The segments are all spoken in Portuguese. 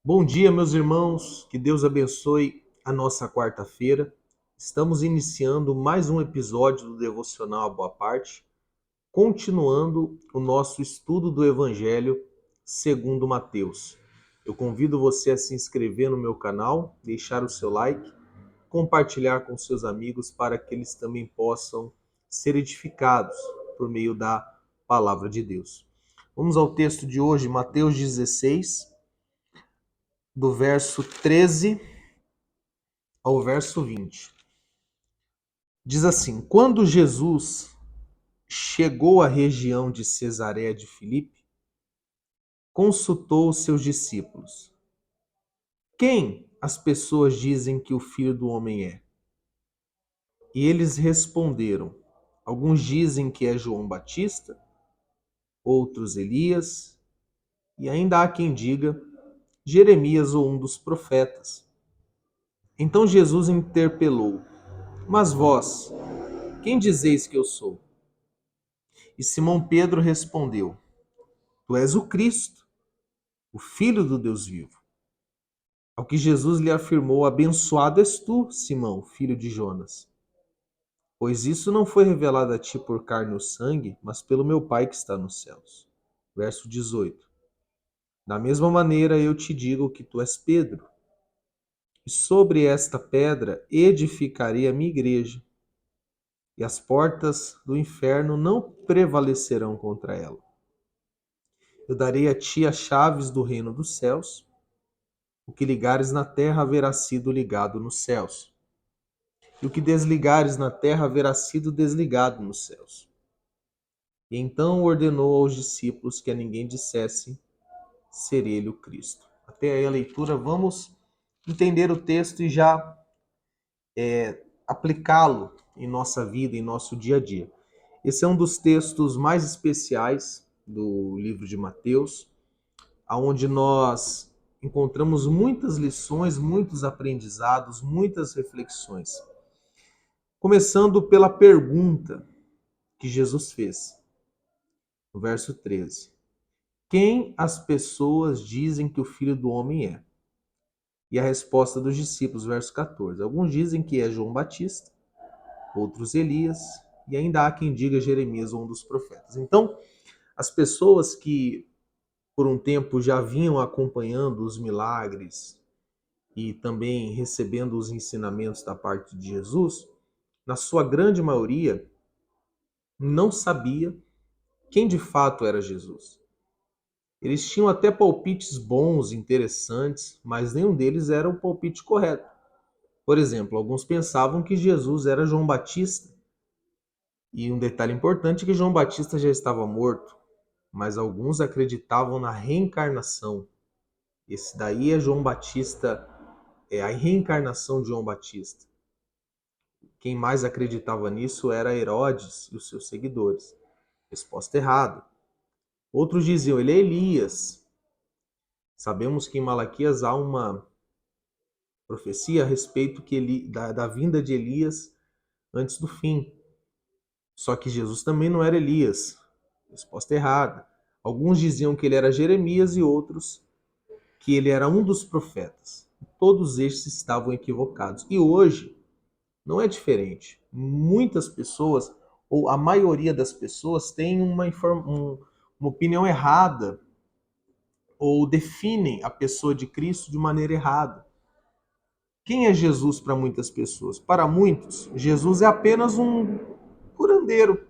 Bom dia, meus irmãos. Que Deus abençoe a nossa quarta-feira. Estamos iniciando mais um episódio do Devocional A Boa Parte, continuando o nosso estudo do Evangelho segundo Mateus. Eu convido você a se inscrever no meu canal, deixar o seu like, compartilhar com seus amigos para que eles também possam ser edificados por meio da palavra de Deus. Vamos ao texto de hoje, Mateus 16, do verso 13 ao verso 20. Diz assim: Quando Jesus chegou à região de Cesareia de Filipe, consultou os seus discípulos. Quem as pessoas dizem que o Filho do Homem é? E eles responderam: alguns dizem que é João Batista, outros Elias, e ainda há quem diga Jeremias ou um dos profetas. Então Jesus interpelou: Mas vós, quem dizeis que eu sou? E Simão Pedro respondeu: Tu és o Cristo, o Filho do Deus vivo. Ao que Jesus lhe afirmou: Abençoado és tu, Simão, filho de Jonas, pois isso não foi revelado a ti por carne ou sangue, mas pelo meu Pai que está nos céus. Verso 18. Da mesma maneira eu te digo que tu és Pedro, e sobre esta pedra edificarei a minha igreja, e as portas do inferno não prevalecerão contra ela. Eu darei a ti as chaves do reino dos céus. O que ligares na terra haverá sido ligado nos céus, e o que desligares na terra haverá sido desligado nos céus. E então ordenou aos discípulos que a ninguém dissessem ser ele o Cristo. Até aí a leitura, vamos entender o texto e já aplicá-lo em nossa vida, em nosso dia a dia. Esse é um dos textos mais especiais do livro de Mateus, onde nós encontramos muitas lições, muitos aprendizados, muitas reflexões. Começando pela pergunta que Jesus fez, no verso 13. Quem as pessoas dizem que o Filho do Homem é? E a resposta dos discípulos, verso 14. Alguns dizem que é João Batista, outros Elias, e ainda há quem diga Jeremias ou um dos profetas. Então, as pessoas que por um tempo já vinham acompanhando os milagres e também recebendo os ensinamentos da parte de Jesus, na sua grande maioria, não sabia quem de fato era Jesus. Eles tinham até palpites bons, interessantes, mas nenhum deles era o palpite correto. Por exemplo, alguns pensavam que Jesus era João Batista. E um detalhe importante é que João Batista já estava morto, mas alguns acreditavam na reencarnação. Esse daí é João Batista, é a reencarnação de João Batista. Quem mais acreditava nisso era Herodes e os seus seguidores. Resposta errada. Outros diziam, ele é Elias. Sabemos que em Malaquias há uma profecia a respeito da vinda de Elias antes do fim. Só que Jesus também não era Elias. Resposta errada. Alguns diziam que ele era Jeremias e outros que ele era um dos profetas. Todos estes estavam equivocados. E hoje não é diferente. Muitas pessoas, ou a maioria das pessoas, tem uma opinião errada ou definem a pessoa de Cristo de maneira errada. Quem é Jesus para muitas pessoas? Para muitos, Jesus é apenas um curandeiro.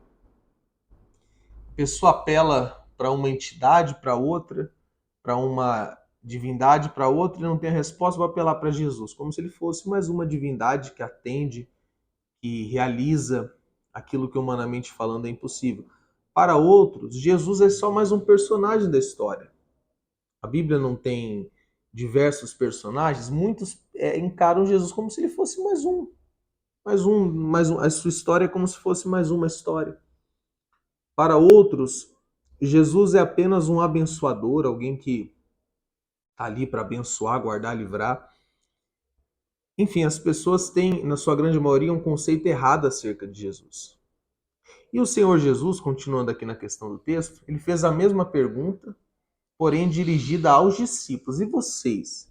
A pessoa apela para uma entidade, para outra, para uma divindade, para outra, e não tem a resposta, vai apelar para Jesus, como se ele fosse mais uma divindade que atende, que realiza aquilo que humanamente falando é impossível. Para outros, Jesus é só mais um personagem da história. A Bíblia não tem diversos personagens, muitos encaram Jesus como se ele fosse mais um. A sua história é como se fosse mais uma história. Para outros, Jesus é apenas um abençoador, alguém que está ali para abençoar, guardar, livrar. Enfim, as pessoas têm, na sua grande maioria, um conceito errado acerca de Jesus. E o Senhor Jesus, continuando aqui na questão do texto, ele fez a mesma pergunta, porém dirigida aos discípulos. E vocês?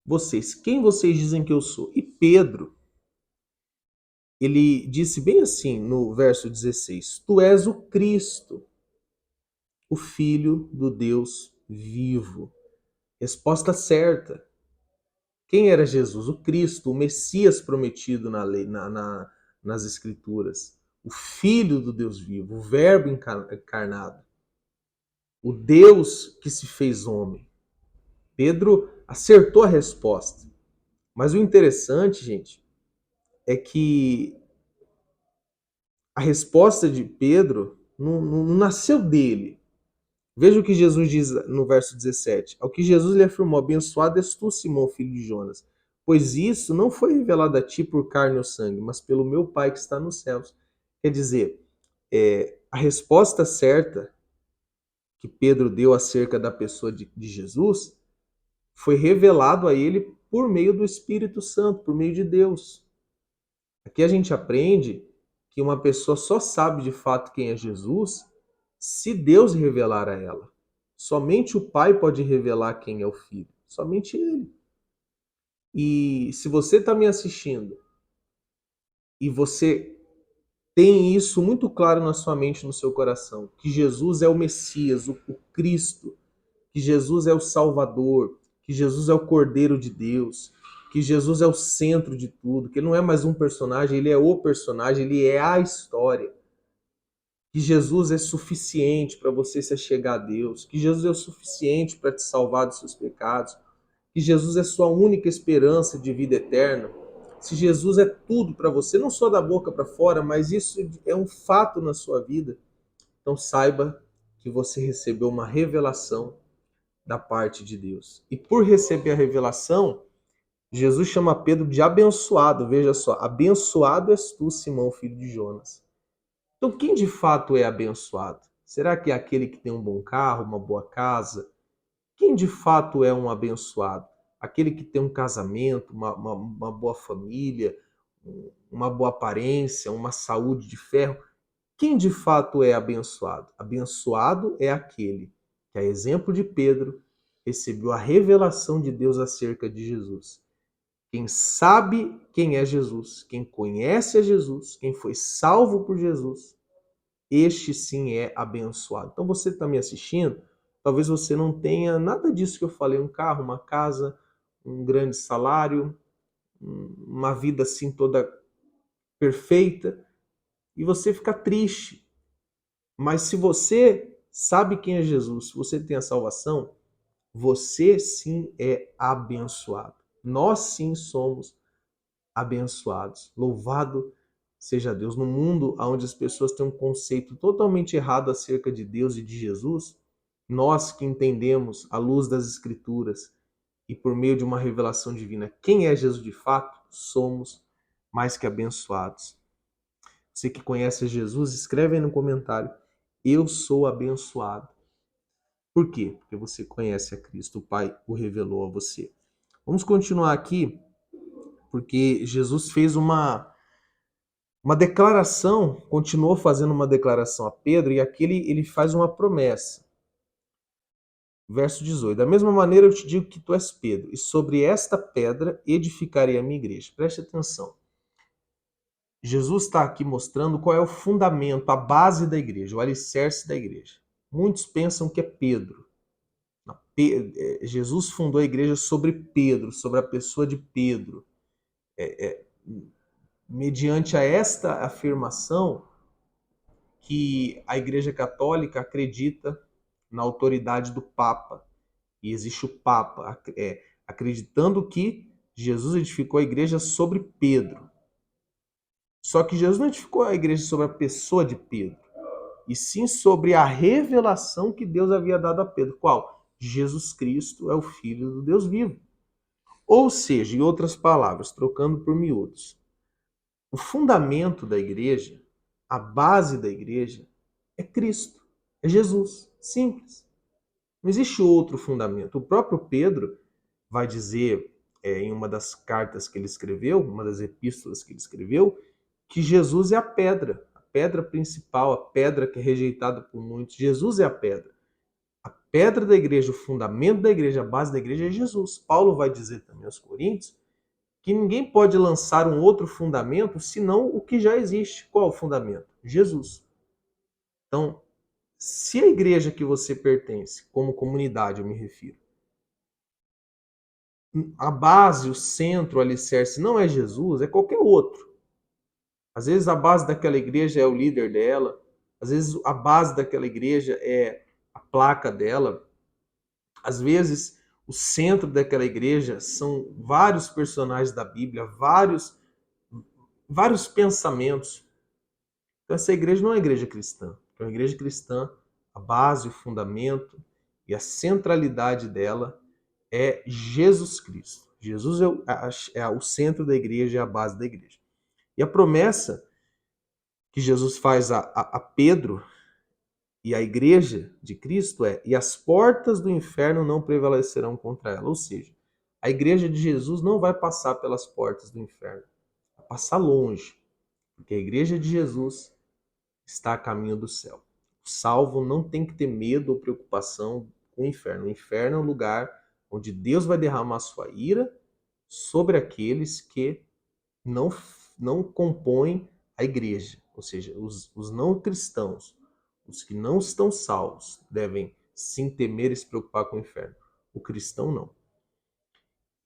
Vocês, quem vocês dizem que eu sou? E Pedro, ele disse bem assim no verso 16: Tu és o Cristo, o Filho do Deus vivo. Resposta certa. Quem era Jesus? O Cristo, o Messias prometido na lei, nas Escrituras. O Filho do Deus vivo, o Verbo encarnado. O Deus que se fez homem. Pedro acertou a resposta. Mas o interessante, gente, é que a resposta de Pedro não nasceu dele. Veja o que Jesus diz no verso 17. Ao que Jesus lhe afirmou: Abençoado és tu, Simão, filho de Jonas, pois isso não foi revelado a ti por carne ou sangue, mas pelo meu Pai que está nos céus. Quer dizer, a resposta certa que Pedro deu acerca da pessoa de Jesus foi revelado a ele por meio do Espírito Santo, por meio de Deus. Aqui a gente aprende que uma pessoa só sabe de fato quem é Jesus se Deus revelar a ela. Somente o Pai pode revelar quem é o Filho. Somente Ele. E se você está me assistindo e você tem isso muito claro na sua mente, no seu coração, que Jesus é o Messias, o Cristo, que Jesus é o Salvador, que Jesus é o Cordeiro de Deus, que Jesus é o centro de tudo, que ele não é mais um personagem, ele é o personagem, ele é a história. Que Jesus é suficiente para você se achegar a Deus, que Jesus é o suficiente para te salvar dos seus pecados, que Jesus é sua única esperança de vida eterna. Se Jesus é tudo para você, não só da boca para fora, mas isso é um fato na sua vida, então saiba que você recebeu uma revelação da parte de Deus. E por receber a revelação, Jesus chama Pedro de abençoado. Veja só, abençoado és tu, Simão, filho de Jonas. Então, quem de fato é abençoado? Será que é aquele que tem um bom carro, uma boa casa? Quem de fato é um abençoado? Aquele que tem um casamento, uma boa família, uma boa aparência, uma saúde de ferro? Quem de fato é abençoado? Abençoado é aquele que, a exemplo de Pedro, recebeu a revelação de Deus acerca de Jesus. Quem sabe quem é Jesus, quem conhece a Jesus, quem foi salvo por Jesus, este sim é abençoado. Então você está me assistindo, talvez você não tenha nada disso que eu falei, um carro, uma casa, um grande salário, uma vida assim toda perfeita, e você fica triste. Mas se você sabe quem é Jesus, se você tem a salvação, você sim é abençoado. Nós sim somos abençoados. Louvado seja Deus. No mundo onde as pessoas têm um conceito totalmente errado acerca de Deus e de Jesus, nós que entendemos à luz das Escrituras e por meio de uma revelação divina quem é Jesus de fato, somos mais que abençoados. Você que conhece Jesus, escreve aí no comentário: eu sou abençoado. Por quê? Porque você conhece a Cristo, o Pai o revelou a você. Vamos continuar aqui, porque Jesus fez uma declaração, continuou fazendo uma declaração a Pedro, e aqui ele faz uma promessa. Verso 18: Da mesma maneira eu te digo que tu és Pedro, e sobre esta pedra edificarei a minha igreja. Preste atenção. Jesus está aqui mostrando qual é o fundamento, a base da igreja, o alicerce da igreja. Muitos pensam que é Pedro. Jesus fundou a igreja sobre Pedro, sobre a pessoa de Pedro. Mediante a esta afirmação, que a Igreja Católica acredita na autoridade do Papa. E existe o Papa, acreditando que Jesus edificou a igreja sobre Pedro. Só que Jesus não edificou a igreja sobre a pessoa de Pedro, e sim sobre a revelação que Deus havia dado a Pedro. Qual? Jesus Cristo é o Filho do Deus vivo. Ou seja, em outras palavras, trocando por miúdos, o fundamento da igreja, a base da igreja, é Cristo, é Jesus. Simples. Não existe outro fundamento. O próprio Pedro vai dizer em uma das cartas que ele escreveu, uma das epístolas que ele escreveu, que Jesus é a pedra principal, a pedra que é rejeitada por muitos. Jesus é a pedra. pedra da igreja, o fundamento da igreja, a base da igreja é Jesus. Paulo vai dizer também aos Coríntios que ninguém pode lançar um outro fundamento senão o que já existe. Qual é o fundamento? Jesus. Então, se a igreja que você pertence, como comunidade eu me refiro, a base, o centro, o alicerce não é Jesus, é qualquer outro. Às vezes a base daquela igreja é o líder dela, às vezes a base daquela igreja é a placa dela, às vezes o centro daquela igreja são vários personagens da Bíblia, vários pensamentos. Então essa igreja não é uma igreja cristã. É uma igreja cristã, a base, o fundamento e a centralidade dela é Jesus Cristo. Jesus é o centro da igreja, é a base da igreja. E a promessa que Jesus faz a Pedro e a igreja de Cristo é: e as portas do inferno não prevalecerão contra ela. Ou seja, a igreja de Jesus não vai passar pelas portas do inferno, vai passar longe, porque a igreja de Jesus está a caminho do céu. O salvo não tem que ter medo ou preocupação com o inferno. O inferno é um lugar onde Deus vai derramar sua ira sobre aqueles que não compõem a igreja. Ou seja, os não cristãos, os que não estão salvos, devem sim temer e se preocupar com o inferno. O cristão não.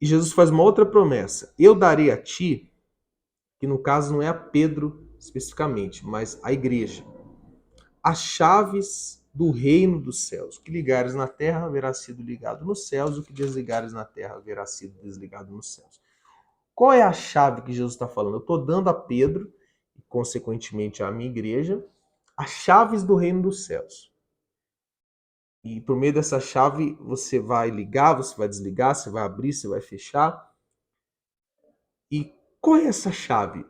E Jesus faz uma outra promessa: eu darei a ti, que no caso não é a Pedro especificamente, mas a igreja, as chaves do reino dos céus. O que ligares na terra haverá sido ligado nos céus, o que desligares na terra haverá sido desligado nos céus. Qual é a chave que Jesus está falando? Eu estou dando a Pedro, e consequentemente à minha igreja, as chaves do reino dos céus. E por meio dessa chave você vai ligar, você vai desligar, você vai abrir, você vai fechar. E qual é essa chave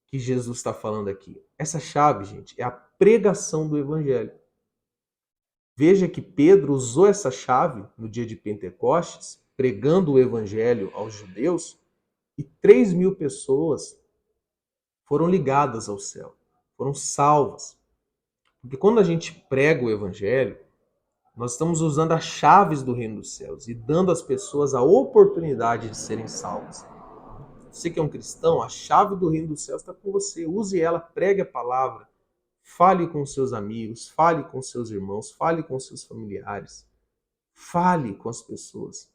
que Jesus está falando aqui? Essa chave, gente, é a pregação do evangelho. Veja que Pedro usou essa chave no dia de Pentecostes, pregando o evangelho aos judeus, e 3.000 pessoas foram ligadas ao céu, foram salvas. Porque quando a gente prega o evangelho, nós estamos usando as chaves do reino dos céus e dando às pessoas a oportunidade de serem salvas. Você que é um cristão, a chave do reino dos céus está com você. Use ela, pregue a palavra, fale com seus amigos, fale com seus irmãos, fale com seus familiares, fale com as pessoas.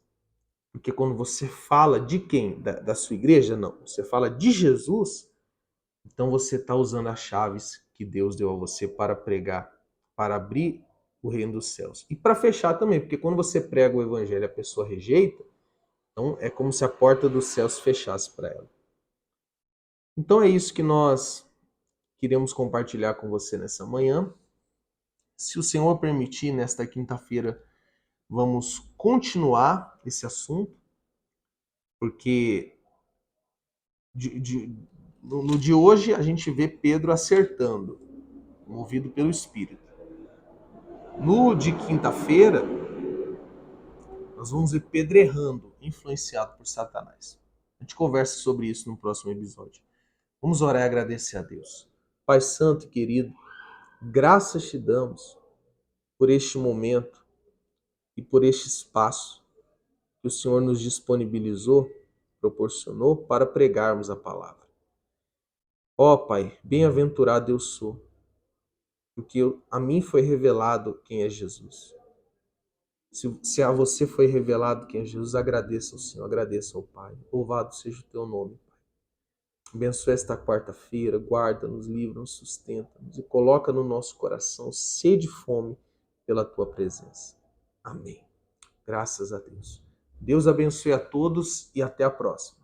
Porque quando você fala de quem? Da sua igreja? Não. Você fala de Jesus, então você está usando as chaves que Deus deu a você para pregar, para abrir o reino dos céus. E para fechar também, porque quando você prega o evangelho e a pessoa rejeita, então é como se a porta dos céus fechasse para ela. Então é isso que nós queremos compartilhar com você nessa manhã. Se o Senhor permitir, nesta quinta-feira, vamos continuar esse assunto, porque no de hoje a gente vê Pedro acertando, movido pelo Espírito. No de quinta-feira, nós vamos ver Pedro errando, influenciado por Satanás. A gente conversa sobre isso no próximo episódio. Vamos orar e agradecer a Deus. Pai Santo e querido, graças te damos por este momento e por este espaço que o Senhor nos disponibilizou, proporcionou para pregarmos a palavra. Ó Pai, bem-aventurado eu sou, porque a mim foi revelado quem é Jesus. Se a você foi revelado quem é Jesus, agradeça ao Senhor, agradeça ao Pai. Louvado seja o teu nome, Pai. Abençoa esta quarta-feira, guarda-nos, livra-nos, sustenta-nos e coloca no nosso coração sede e fome pela tua presença. Amém. Graças a Deus. Deus abençoe a todos e até a próxima.